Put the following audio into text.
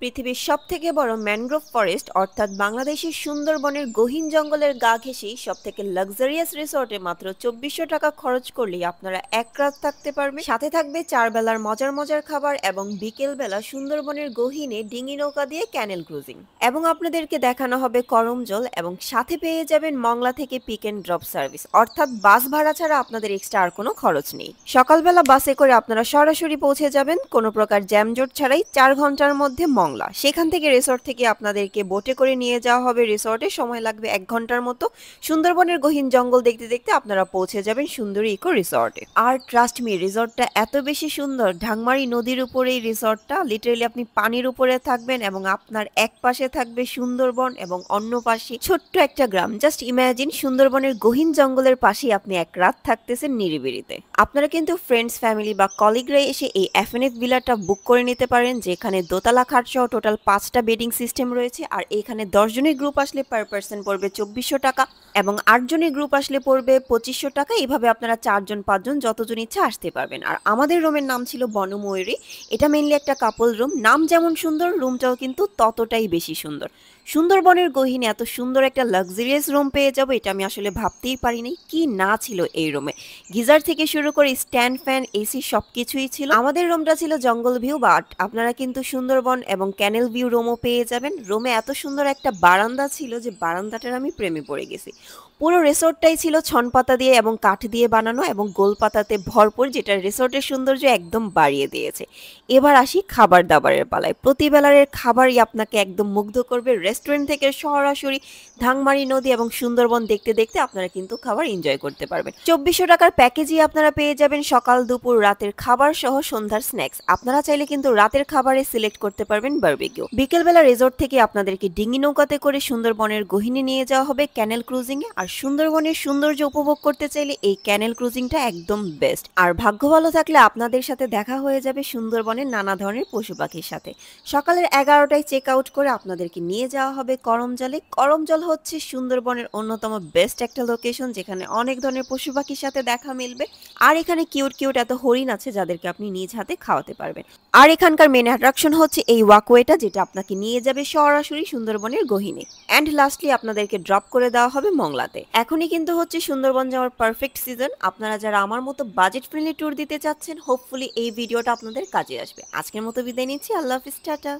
পৃথিবীর সবথেকে বড় ম্যানগ্রোভ ফরেস্ট অর্থাৎ বাংলাদেশের সুন্দরবনের গহীন জঙ্গলের গা ঘেঁষেই সবথেকে লাক্সারিয়াস রিসোর্টে মাত্র 2400 টাকা খরচ করলেই আপনারা এক রাত থাকতে পারবেন। সাথে থাকবে 4 বেলার মজার মজার খাবার এবং বিকেল বেলা সুন্দরবনের গহীনে ডিঙি নৌকা দিয়ে ক্যানেল ক্রুজিং এবং আপনাদেরকে দেখানো হবে করমজল এবং সাথে পেয়ে যাবেন মংলা থেকে পিক এন্ড ড্রপ সার্ভিস, অর্থাৎ বাস ভাড়া ছাড়া আপনাদের এক্সট্রা আর কোনো খরচ নেই। সকালবেলা বাসে করে আপনারা সরাসরি পৌঁছে যাবেন কোনো প্রকার জ্যামজট ছাড়াই 4 ঘন্টার মধ্যে মংলা। সেখান থেকে রিসোর্ট থেকে আপনাদেরকে বোটে করে নিয়ে যাওয়া হবে রিসোর্টে, সময় লাগবে 1 ঘন্টার মতো। সুন্দরবনের গহীন জঙ্গল দেখতে দেখতে আপনারা পৌঁছে যাবেন সুন্দরী ইকো রিসোর্টে। আর ট্রাস্ট মি, রিসোর্টটা এত বেশি সুন্দর, ঢাংমারি নদীর উপরে এই রিসোর্টটা, লিটারেলি আপনি পানির উপরে থাকবেন এবং আপনার এক পাশে থাকবে সুন্দরবন এবং অন্য পাশে ছোট্ট একটা গ্রাম। জাস্ট ইমাজিন, সুন্দরবনের গহীন জঙ্গলের পাশেই আপনি এক রাত থাকতেছেন নিরিবিলিতে। আপনারা কিন্তু ফ্রেন্ডস, ফ্যামিলি বা কলিগরা এসে এই এফএনএফ ভিলাটা বুক করে নিতে পারেন, যেখানে দোতলা খাট সহ টোটাল 5টা বেডিং সিস্টেম রয়েছে। আর এখানে 10 জনের গ্রুপ আসলে পার পার্সন পড়বে 2400 টাকা এবং 8 জনের গ্রুপ আসলে পড়বে 2500 টাকা। এইভাবে আপনারা 4 জন 5 জন যতজন ইচ্ছা আসতে পারবেন। আর আমাদের রুমের নাম ছিল বনময়ূরী। এটা মেইনলি একটা কাপল রুম। নাম যেমন সুন্দর, রুমটাও কিন্তু ততটাই বেশি সুন্দর। সুন্দরবনের গহীনে এত সুন্দর একটা লাক্সারিয়াস রুম পেয়ে যাবো, এটা আমি আসলে ভাবতেই পারিনি। কি না ছিল এই রুমে, গিজার থেকে শুরু করে স্ট্যান্ড ফ্যান, এসি সবকিছুই ছিল। আমাদের রুমটা ছিল জঙ্গল ভিউ, বাট আপনারা কিন্তু সুন্দরবন এবং ক্যানেল ভিউ রুমও পেয়ে যাবেন। রুমে এত সুন্দর একটা বারান্দা ছিল যে বারান্দাটার আমি প্রেমে পড়ে গেছি। পুরো রিসোর্টটাই ছিল ছন পাতা দিয়ে এবং কাঠ দিয়ে বানানো এবং গোল পাতাতে ভরপুর, যেটা রিসোর্টের সৌন্দর্য একদম বাড়িয়ে দিয়েছে। এবার আসি খাবার দাবারের পালায়। প্রতিবেলার খাবারই আপনাকে একদম মুগ্ধ করবে। রেস্টুরেন্ট থেকে সরাসরি ধাংমারি নদী এবং সুন্দরবন দেখতে দেখতে আপনারা কিন্তু খাবার এনজয় করতে পারবেন। 2400 টাকার প্যাকেজই আপনারা পেয়ে যাবেন সকাল, দুপুর, রাতের খাবার সহ সন্ধ্যার স্ন্যাক্স। আপনারা চাইলে কিন্তু রাতের খাবারে সিলেক্ট করতে পারবেন বারবিকিউ। বিকেলবেলা রিসোর্ট থেকে আপনাদেরকে ডিঙি নৌকাতে করে সুন্দরবনের গহীনে নিয়ে যাওয়া হবে ক্যানেল ক্রুজিং এ। আর সুন্দরবনের সৌন্দর্য উপভোগ করতে চাইলে এই ক্যানেল ক্রুজিংটা একদম বেস্ট। আর ভাগ্য ভালো থাকলে আপনাদের সাথে দেখা হয়ে যাবে সুন্দরবনের নানা ধরনের পশু পাখির সাথে। সকালের 11টায় চেক আউট করে আপনাদেরকে নিয়ে যাওয়া হবে করমজলে। করমজল হচ্ছে সুন্দরবনের অন্যতম বেস্ট একটা লোকেশন, যেখানে অনেক ধরনের পশু পাখির সাথে দেখা মিলবে। আর এখানে কিউট কিউট এত হরিণ আছে যাদেরকে আপনি নিজ হাতে খাওয়াতে পারবেন। আর এখানকার মেন অ্যাট্রাকশন হচ্ছে এই ওয়াকওয়েটা, যেটা আপনাকে নিয়ে যাবে সরাসরি সুন্দরবনের গহীনে। অ্যান্ড লাস্টলি আপনাদেরকে ড্রপ করে দেওয়া হবে মংলাতে। এখনই কিন্তু হচ্ছে সুন্দরবন যাওয়ার পারফেক্ট সিজন। আপনারা যারা আমার মতো বাজেট ফ্রেন্ডলি ট্যুর দিতে চাচ্ছেন, হোপফুলি এই ভিডিওটা আপনাদের কাজে আসবে। আজকের মতো বিদায় নিচ্ছি। আল্লাহ হাফিজ, টাটা।